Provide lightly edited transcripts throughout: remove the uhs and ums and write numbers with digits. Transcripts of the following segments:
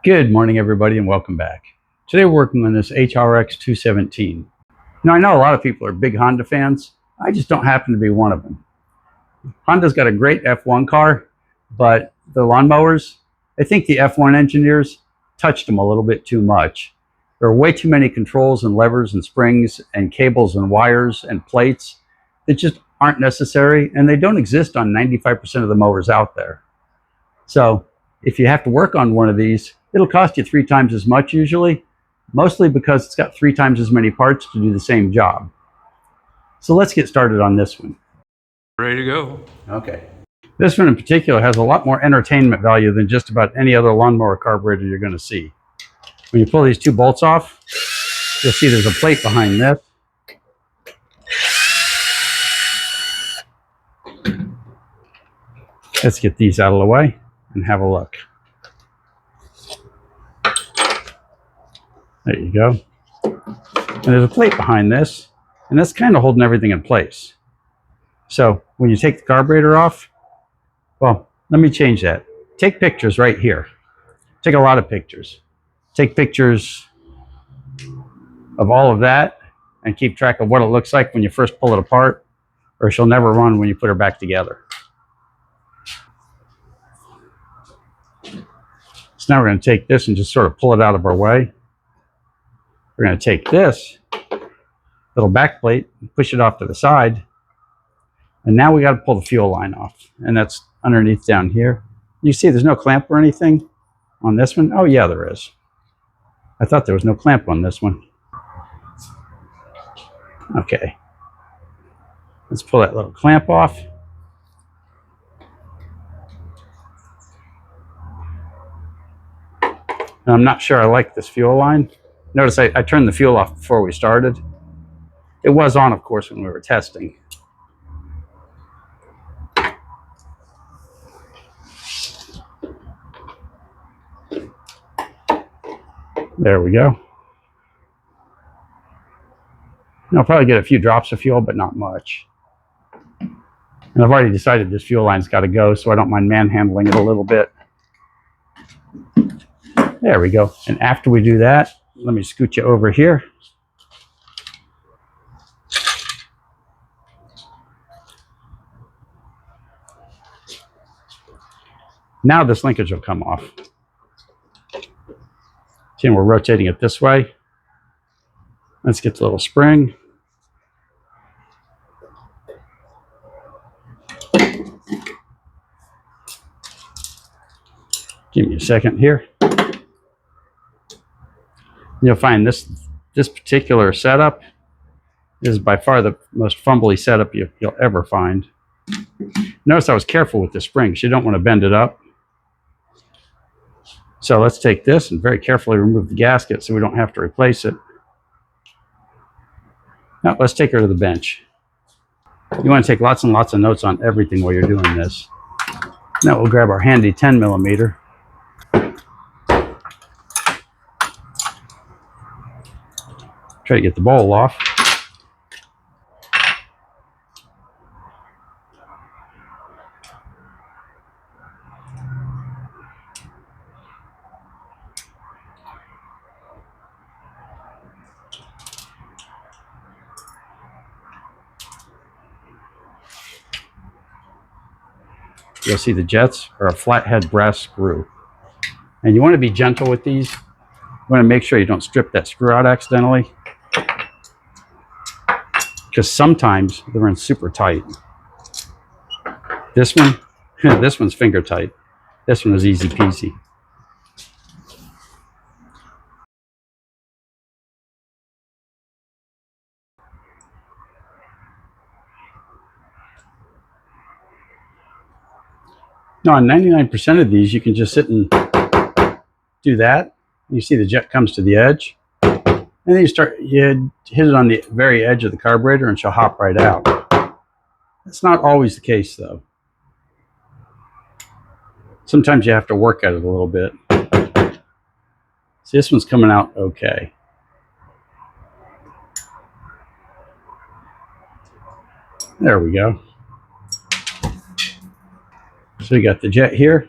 Good morning, everybody, and welcome back. Today we're working on this HRX 217. Now, I know a lot of people are big Honda fans. I just don't happen to be one of them. Honda's got a great F1 car, but the lawnmowers, I think the F1 engineers touched them a little bit too much. There are way too many controls and levers and springs and cables and wires and plates that just aren't necessary, and they don't exist on 95% of the mowers out there. So if you have to work on one of these, it'll cost you 3 times as much usually, mostly because it's got 3 times as many parts to do the same job. So let's get started on this one. Ready to go. Okay. This one in particular has a lot more entertainment value than just about any other lawnmower carburetor you're going to see. When you pull these 2 bolts off, you'll see there's a plate behind this. Let's get these out of the way and have a look. There you go. And there's a plate behind this, and that's kind of holding everything in place. So when you take the carburetor off, well, let me change that. Take pictures right here. Take a lot of pictures. Take pictures of all of that and keep track of what it looks like when you first pull it apart, or she'll never run when you put her back together. So now we're going to take this and just sort of pull it out of our way. We're going to take this little back plate and push it off to the side. And now we got to pull the fuel line off. And that's underneath down here. You see there's no clamp or anything on this one? Oh yeah, there is. I thought there was no clamp on this one. Okay. Let's pull that little clamp off. And I'm not sure I like this fuel line. Notice I turned the fuel off before we started. It was on, of course, when we were testing. There we go. I'll probably get a few drops of fuel, but not much. And I've already decided this fuel line's got to go, so I don't mind manhandling it a little bit. There we go. And after we do that, let me scoot you over here. Now this linkage will come off. See, and we're rotating it this way. Let's get the little spring. Give me a second here. You'll find this particular setup is by far the most fumbly setup you'll ever find. Notice I was careful with the springs. You don't want to bend it up. So let's take this and very carefully remove the gasket so we don't have to replace it. Now let's take her to the bench. You want to take lots and lots of notes on everything while you're doing this. Now we'll grab our handy 10mm. Try to get the bowl off. You'll see the jets are a flathead brass screw. And you want to be gentle with these. You want to make sure you don't strip that screw out accidentally, because sometimes they're in super tight. This one, this one's finger tight. This one was easy peasy. Now on 99% of these, you can just sit and do that. You see the jet comes to the edge. And then you hit it on the very edge of the carburetor and she'll hop right out. That's not always the case though. Sometimes you have to work at it a little bit. See, this one's coming out okay. There we go. So you got the jet here.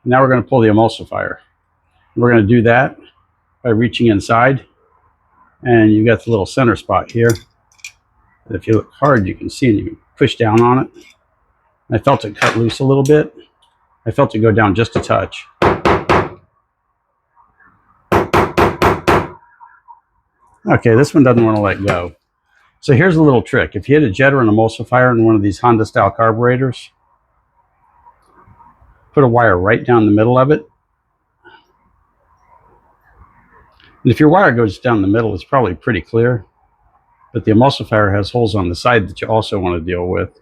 Now we're going to pull the emulsifier. We're going to do that by reaching inside, and you've got the little center spot here. If you look hard, you can see, and you can push down on it. I felt it cut loose a little bit. I felt it go down just a touch. Okay, this one doesn't want to let go. So here's a little trick. If you hit a jet or an emulsifier in one of these Honda style carburetors, put a wire right down the middle of it. And if your wire goes down the middle, it's probably pretty clear. But the emulsifier has holes on the side that you also want to deal with.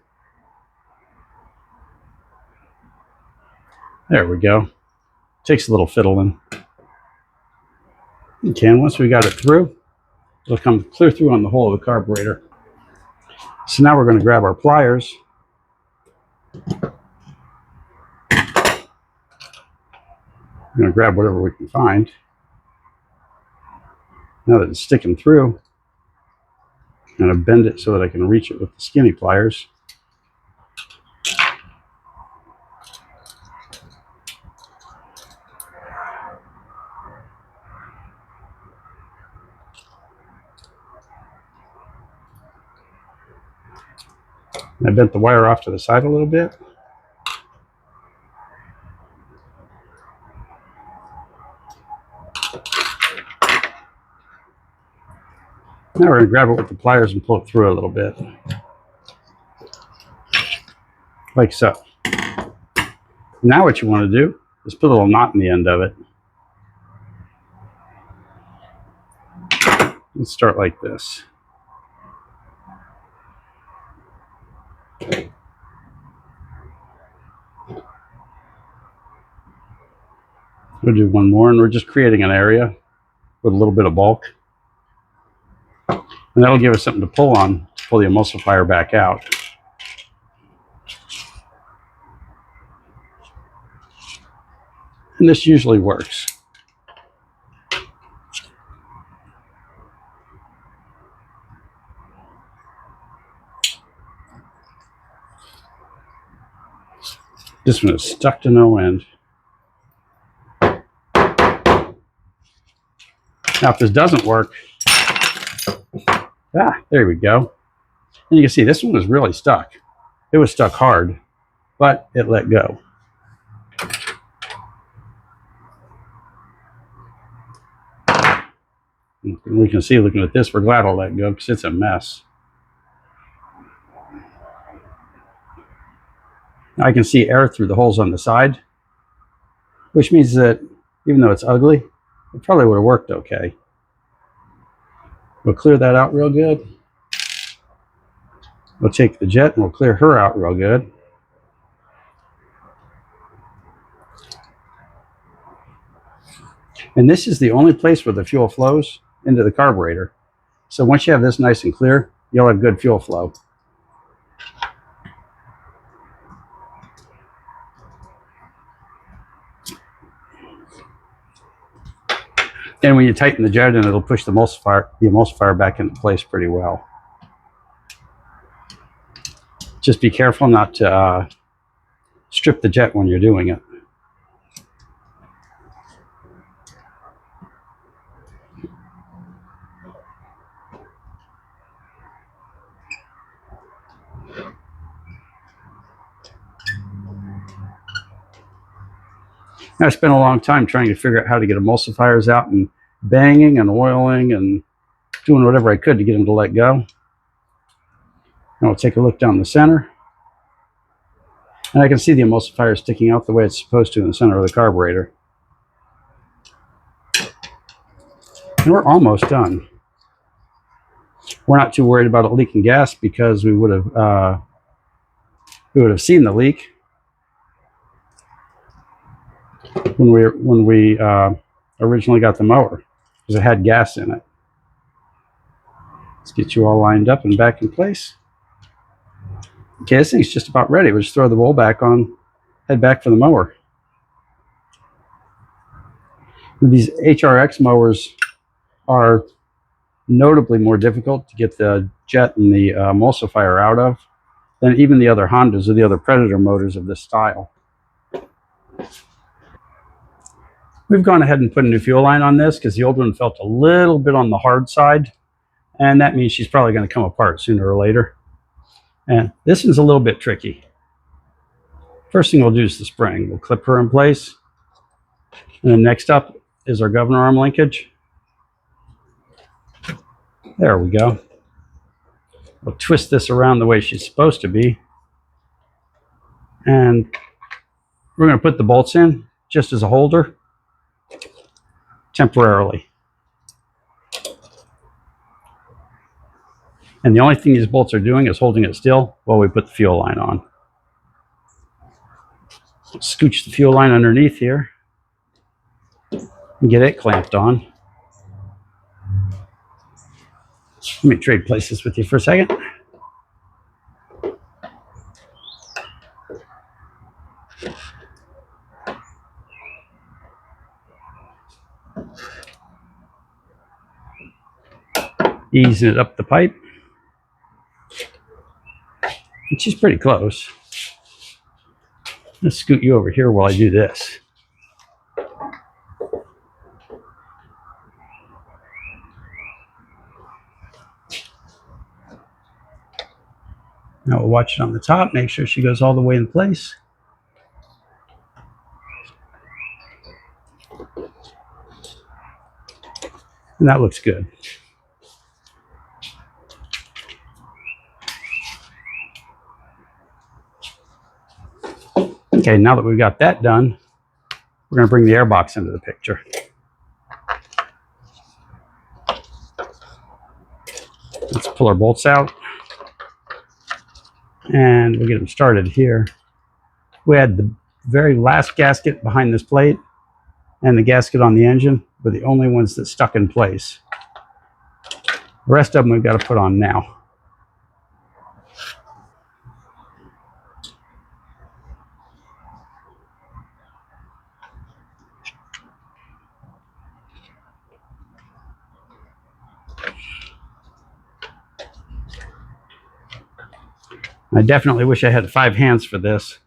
There we go. Takes a little fiddling. Okay, and once we got it through, it'll come clear through on the whole of the carburetor. So now we're going to grab our pliers. We're going to grab whatever we can find. Now that it's sticking through, I'm going to bend it so that I can reach it with the skinny pliers. I bent the wire off to the side a little bit. Now we're going to grab it with the pliers and pull it through a little bit. Like so. Now what you want to do is put a little knot in the end of it. Let's start like this. We'll do one more, and we're just creating an area with a little bit of bulk. And that'll give us something to pull on to pull the emulsifier back out. And this usually works. This one is stuck to no end. Now, if this doesn't work, there we go. And you can see this one was really stuck. It was stuck hard, but it let go. And we can see, looking at this, we're glad it'll let go because it's a mess. I can see air through the holes on the side, which means that even though it's ugly, it probably would have worked okay. We'll clear that out real good. We'll take the jet and we'll clear her out real good. And this is the only place where the fuel flows into the carburetor. So once you have this nice and clear, you'll have good fuel flow. And when you tighten the jet in, it'll push the emulsifier back into place pretty well. Just be careful not to strip the jet when you're doing it. I spent a long time trying to figure out how to get emulsifiers out and banging and oiling and doing whatever I could to get them to let go. And we'll take a look down the center. And I can see the emulsifier sticking out the way it's supposed to in the center of the carburetor. And we're almost done. We're not too worried about it leaking gas because we would have seen the leak when we originally got the mower, because it had gas in it. Let's get you all lined up and back in place. Okay, this thing's just about ready. We'll just throw the bowl back on, head back for the mower. These HRX mowers are notably more difficult to get the jet and the emulsifier out of than even the other Hondas or the other Predator motors of this style. We've gone ahead and put a new fuel line on this because the old one felt a little bit on the hard side, and that means she's probably going to come apart sooner or later. And this is a little bit tricky. First thing we'll do is the spring. We'll clip her in place. And then next up is our governor arm linkage. There we go. We'll twist this around the way she's supposed to be. And we're going to put the bolts in just as a holder temporarily. And the only thing these bolts are doing is holding it still while we put the fuel line on. Scooch the fuel line underneath here and get it clamped on. Let me trade places with you for a second. Easing it up the pipe. And she's pretty close. Let's scoot you over here while I do this. Now we'll watch it on the top, make sure she goes all the way in place. And that looks good. Okay, now that we've got that done, we're going to bring the air box into the picture. Let's pull our bolts out. And we'll get them started here. We had the very last gasket behind this plate and the gasket on the engine were the only ones that stuck in place. The rest of them we've got to put on now. I definitely wish I had 5 hands for this.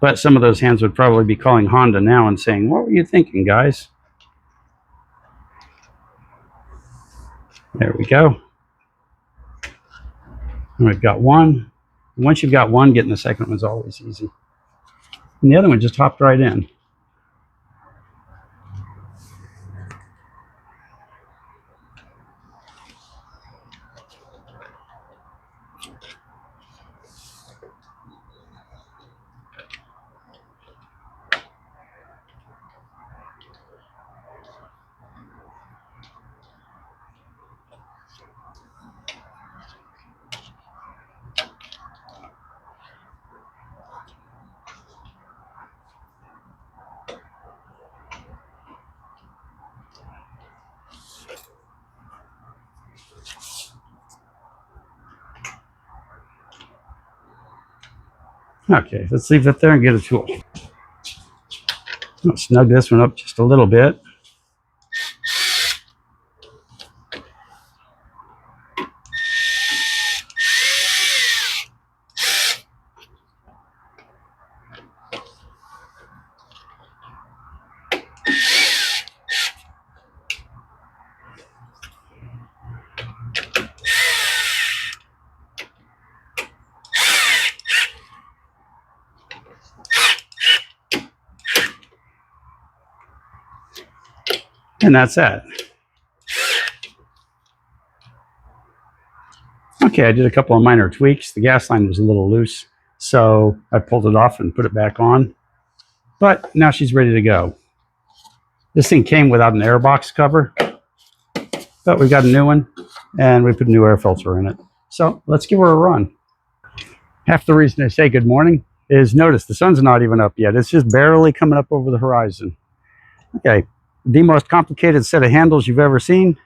But some of those hands would probably be calling Honda now and saying, "What were you thinking, guys?" There we go. And we've got one. Once you've got one, getting the second one's always easy. And the other one just hopped right in. Okay, let's leave that there and get a tool. I'll snug this one up just a little bit. And that's that. Okay, I did a couple of minor tweaks. The gas line was a little loose, so I pulled it off and put it back on. But now she's ready to go. This thing came without an air box cover, but we got a new one, and we put a new air filter in it. So let's give her a run. Half the reason I say good morning is notice the sun's not even up yet. It's just barely coming up over the horizon. Okay. The most complicated set of handles you've ever seen.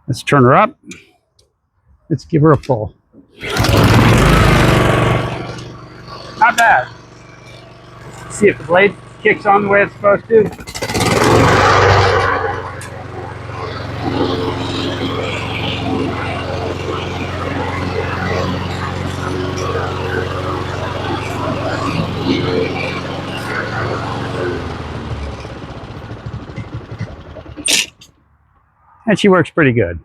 Let's turn her up. Let's give her a pull. Not bad. See if the blade kicks on the way it's supposed to. and she works pretty good.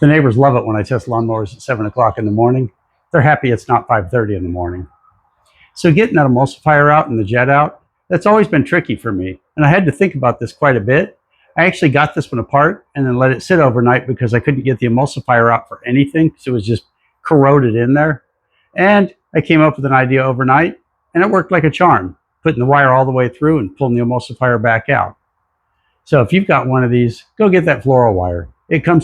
The neighbors love it when I test lawnmowers at 7 o'clock in the morning. They're happy it's not 5:30 in the morning. So getting that emulsifier out and the jet out, that's always been tricky for me. And I had to think about this quite a bit. I actually got this one apart and then let it sit overnight because I couldn't get the emulsifier out for anything. So it was just corroded in there. And I came up with an idea overnight and it worked like a charm, putting the wire all the way through and pulling the emulsifier back out. So if you've got one of these, go get that fluoro wire. It comes in